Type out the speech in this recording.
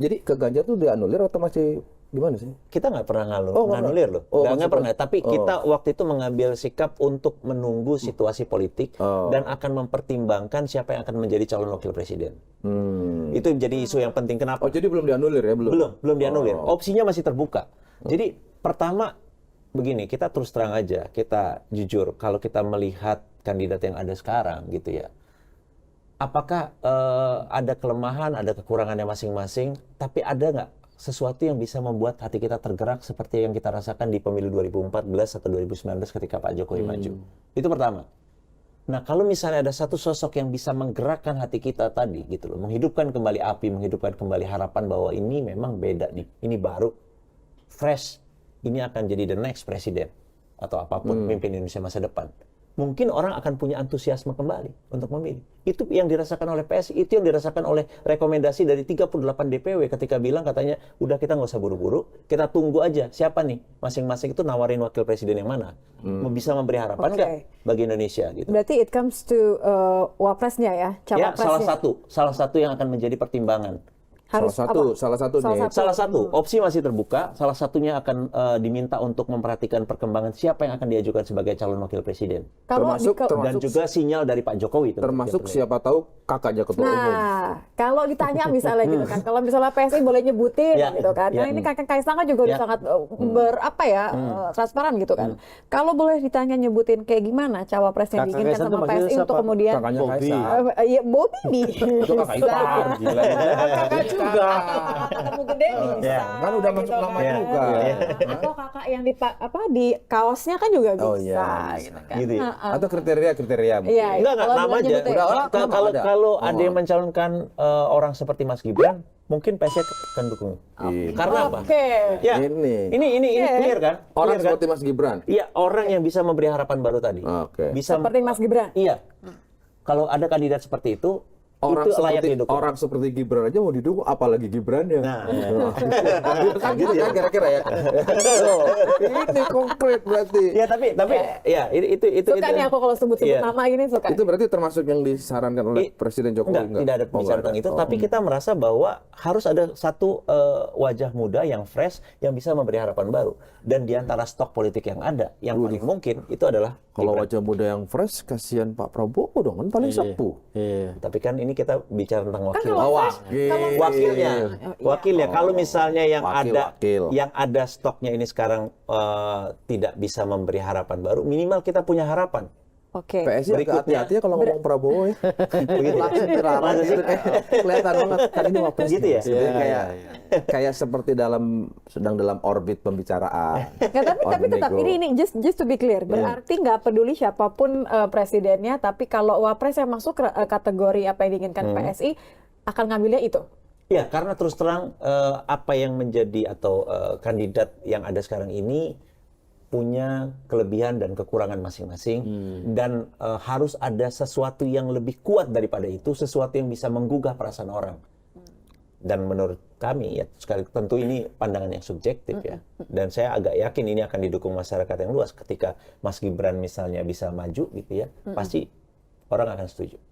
Jadi ke Ganjar tuh dianulir atau masih gimana sih? Kita nggak pernah Oh, nganulir loh, oh, nggak pernah. maksudnya- Tapi kita waktu itu mengambil sikap untuk menunggu situasi politik dan akan mempertimbangkan siapa yang akan menjadi calon wakil presiden. Itu jadi isu yang penting. Kenapa? Oh, jadi belum dianulir ya? Belum dianulir. Opsinya masih terbuka. Jadi pertama begini, kita terus terang aja, kita jujur, kalau kita melihat kandidat yang ada sekarang gitu ya, apakah ada kelemahan, ada kekurangannya masing-masing, tapi ada nggak sesuatu yang bisa membuat hati kita tergerak seperti yang kita rasakan di pemilu 2014 atau 2019 ketika Pak Jokowi maju? Itu pertama. Nah, kalau misalnya ada satu sosok yang bisa menggerakkan hati kita tadi, gitu loh, menghidupkan kembali api, menghidupkan kembali harapan bahwa ini memang beda nih, ini baru, fresh, ini akan jadi the next presiden atau apapun pemimpin Indonesia masa depan. Mungkin orang akan punya antusiasme kembali untuk memilih. Itu yang dirasakan oleh PSI, itu yang dirasakan oleh rekomendasi dari 38 DPW ketika bilang katanya, udah kita nggak usah buru-buru, kita tunggu aja siapa nih masing-masing itu nawarin wakil presiden yang mana. Bisa memberi harapan nggak bagi Indonesia gitu. Berarti it comes to wapresnya ya, Ya, cawapresnya. salah satu yang akan menjadi pertimbangan. Harus salah satu nih. Salah satu, opsi masih terbuka, salah satunya akan diminta untuk memperhatikan perkembangan siapa yang akan diajukan sebagai calon wakil presiden. Dan juga sinyal dari Pak Jokowi. Termasuk siapa tahu kakaknya ketua umum. Nah, kalau ditanya misalnya gitu kan, kalau misalnya PSI boleh nyebutin gitu kan, nah ini kakak Kaisang kan juga udah sangat transparan gitu kan. Kalau boleh ditanya nyebutin kayak gimana cawapres yang diinginkan sama PSI untuk kemudian Kakaknya Kaisang. Iya, Bobi. Itu kakak ipar, gila. Kakak juga. Ketemu gede bisa. Kan udah masuk nama juga. Atau kakak yang di kaosnya kan juga bisa. Oh, iya. Gitu kan. Gitu ya? Atau kriteria. Iya, Enggak, kalau nama boleh aja. nyebutin. Kalau ada yang mencalonkan orang seperti Mas Gibran, mungkin PSI akan dukung. Karena apa? Oke. Ya, ini clear kan? Orang Clear kan? seperti Mas Gibran. Iya, orang yang bisa memberi harapan baru tadi. Oke. Bisa Seperti Mas Gibran. Iya. Kalau ada kandidat seperti itu layak didukung. Orang seperti Gibran aja mau didukung, apalagi Gibrannya. Nah, kan gitu kan kira-kira ya. Ini konkret berarti. ya tapi ya itu Suka nih aku kalau sebut-sebut nama ini suka. Itu berarti termasuk yang disarankan oleh Presiden Jokowi? Tidak ada pembicaraan tentang itu, tapi kita merasa bahwa harus ada satu wajah muda yang fresh yang bisa memberi harapan baru. Dan di antara stok politik yang ada, yang paling mungkin itu adalah kalau Gibran. wajah muda yang fresh, kasihan Pak Prabowo dong, kan paling sepuh. Tapi kan ini kita bicara tentang wakil. Wakilnya. Kalau misalnya yang ada stoknya ini sekarang tidak bisa memberi harapan baru, minimal kita punya harapan. Oke. PSI agak hati-hati ya kalau ngomong Prabowo ya. Begitu langsung terarah gitu. Kelihatan banget kan ini wapres Gitu ya? Kayak seperti sedang dalam orbit pembicaraan. Ya, tapi tetap ini just to be clear, berarti nggak peduli siapapun presidennya, tapi kalau wapres yang masuk kategori apa yang diinginkan PSI akan ngambilnya itu. Ya, karena terus terang apa yang menjadi atau kandidat yang ada sekarang ini punya kelebihan dan kekurangan masing-masing, dan harus ada sesuatu yang lebih kuat daripada itu, sesuatu yang bisa menggugah perasaan orang. Dan menurut kami ya, sekali tentu ini pandangan yang subjektif ya, dan saya agak yakin ini akan didukung masyarakat yang luas ketika Mas Gibran misalnya bisa maju gitu ya, pasti orang akan setuju.